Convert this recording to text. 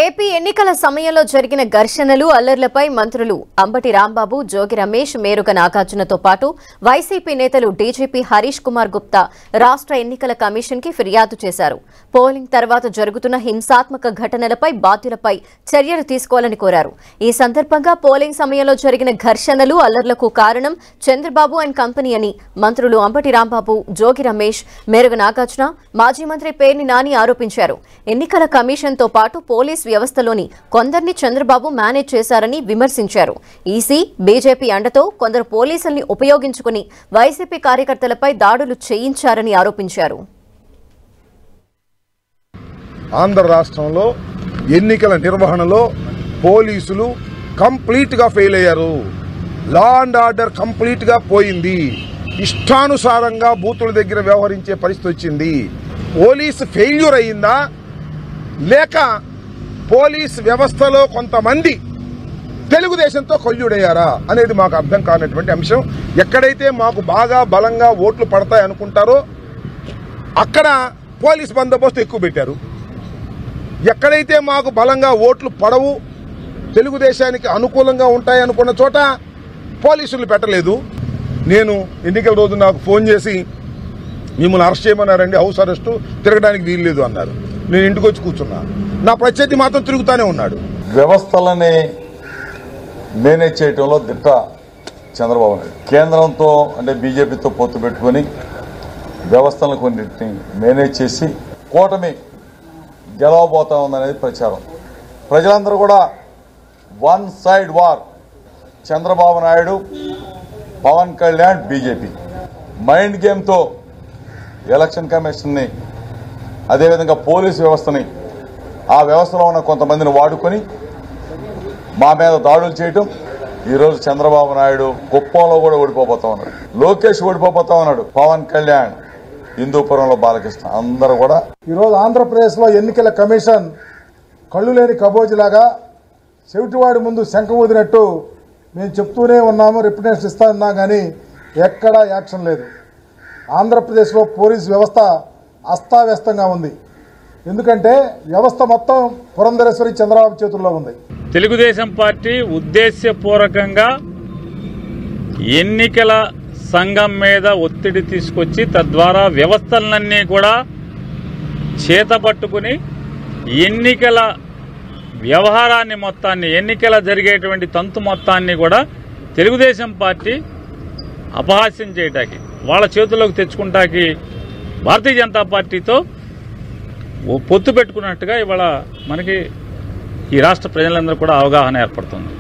AP ఎన్నికల సమయంలో జరిగిన ఘర్షణలు అల్లర్లపై మంత్రులు అంబటి రాంబాబు జోగి రమేష్ మేరుగ నాగార్జునతో పాటు వైసీపీ నేతలు డీజీపీ హరీష్ కుమార్ గుప్తా రాష్ట్ర ఎన్నికల కమిషన్ కి ఫిర్యాదు చేశారు. పోలింగ్ తర్వాత జరుగుతున్న హింసాత్మక ఘటనలపై బాధ్యులపై చర్యలు తీసుకోవాలని కోరారు. ఈ సందర్భంగా పోలింగ్ సమయంలో జరిగిన ఘర్షణలు అల్లర్లకు కారణం చంద్రబాబు అండ్ కంపెనీ అని మంత్రులు అంబటి రాంబాబు జోగి రమేష్ మేరుగ నాగార్జున మాజీ మంత్రి పేర్ని నాని ఆరోపించారు. ఎన్నికల కమిషన్ తో పాటు పోలీస్ వ్యవస్థలోని కొందరిని చంద్రబాబు మేనేజ్ చేశారని విమర్శించారు. ఈసీ బీజేపీ అండతో కొందరు పోలీసుల్ని ఉపయోగించుకుని వైసీపీ కార్యకర్తలపై దాడులు చేయించారని ఆరోపించారు. ఆంధ్ర రాష్ట్రంలో ఎన్నికల నిర్వహణలో పోలీసులు కంప్లీట్ గా ఫెయిల్ అయ్యారు. లా అండ్ ఆర్డర్ కంప్లీట్ గా పోయింది. ఇష్టానుసారంగా బూతుల దగ్గర వ్యవహరించే పరిస్థితి వచ్చింది. పోలీసు ఫెయిల్యూర్ అయిందా లేక పోలీస్ వ్యవస్థలో కొంతమంది తెలుగుదేశంతో కొల్లుడయ్యారా అనేది మాకు అర్థం కానటువంటి అంశం. ఎక్కడైతే మాకు బాగా బలంగా ఓట్లు పడతాయి అనుకుంటారో అక్కడ పోలీస్ బందోబస్తు ఎక్కువ పెట్టారు. ఎక్కడైతే మాకు బలంగా ఓట్లు పడవు తెలుగుదేశానికి అనుకూలంగా ఉంటాయి అనుకున్న చోట పోలీసులు పెట్టలేదు. నేను ఎన్నికల రోజు నాకు ఫోన్ చేసి మిమ్మల్ని అరెస్ట్ చేయమన్నారండి, హౌస్ అరెస్టు, తిరగడానికి వీల్లేదు అన్నారు. నేను ఇంటికి వచ్చి కూర్చున్నా. నా ప్రత్యర్థి మాత్రం తిరుగుతానే ఉన్నాడు. వ్యవస్థలని మేనేజ్ చేయడంలో దిట్ట చంద్రబాబు నాయుడు. కేంద్రంతో అంటే బీజేపీతో పొత్తు పెట్టుకుని వ్యవస్థలను కొన్నిటిని మేనేజ్ చేసి కూటమి గెలవబోతా ఉందనేది ప్రచారం. ప్రజలందరూ కూడా one side war, Chandrababu Naidu, Pawan Kalyan, BJP mind గేమ్తో ఎలక్షన్ కమిషన్ని అదేవిధంగా పోలీసు వ్యవస్థని ఆ వ్యవస్థలో ఉన్న కొంతమందిని వాడుకొని మా మీద దాడులు చేయటం. ఈరోజు చంద్రబాబు నాయుడు కుప్పంలో కూడా ఓడిపోతా ఉన్నాడు, లోకేష్ ఓడిపోతా ఉన్నాడు, పవన్ కళ్యాణ్, హిందూపురంలో బాలకృష్ణ, అందరూ కూడా. ఈరోజు ఆంధ్రప్రదేశ్లో ఎన్నికల కమిషన్ కళ్ళు లేని కబోజిలాగా చెవిటివాడి ముందు శంఖం ఊదినట్టు మేము చెప్తూనే ఉన్నాము, రిప్రజెంటేషన్ ఇస్తా కానీ ఎక్కడా యాక్షన్ లేదు. ఆంధ్రప్రదేశ్లో పోలీసు వ్యవస్థ అస్తావ్యస్తంగా ఉంది. ఎందుకంటే వ్యవస్థ మొత్తం పురంధరేశ్వరి చంద్రబాబు చేతుల్లో ఉంది. తెలుగుదేశం పార్టీ ఉద్దేశ్యపూర్వకంగా ఎన్నికల సంఘం మీద ఒత్తిడి తీసుకొచ్చి తద్వారా వ్యవస్థలన్నీ కూడా చేతపట్టుకుని ఎన్నికల వ్యవహారాన్ని మొత్తాన్ని, ఎన్నికల జరిగేటువంటి తంతు మొత్తాన్ని కూడా తెలుగుదేశం పార్టీ అపహాస్యం చేయటానికి, వాళ్ళ చేతుల్లోకి తెచ్చుకుంటాకి భారతీయ జనతా పార్టీతో పొత్తు పెట్టుకున్నట్టుగా ఇవాళ మనకి ఈ రాష్ట్ర ప్రజలందరూ కూడా అవగాహన ఏర్పడుతుంది.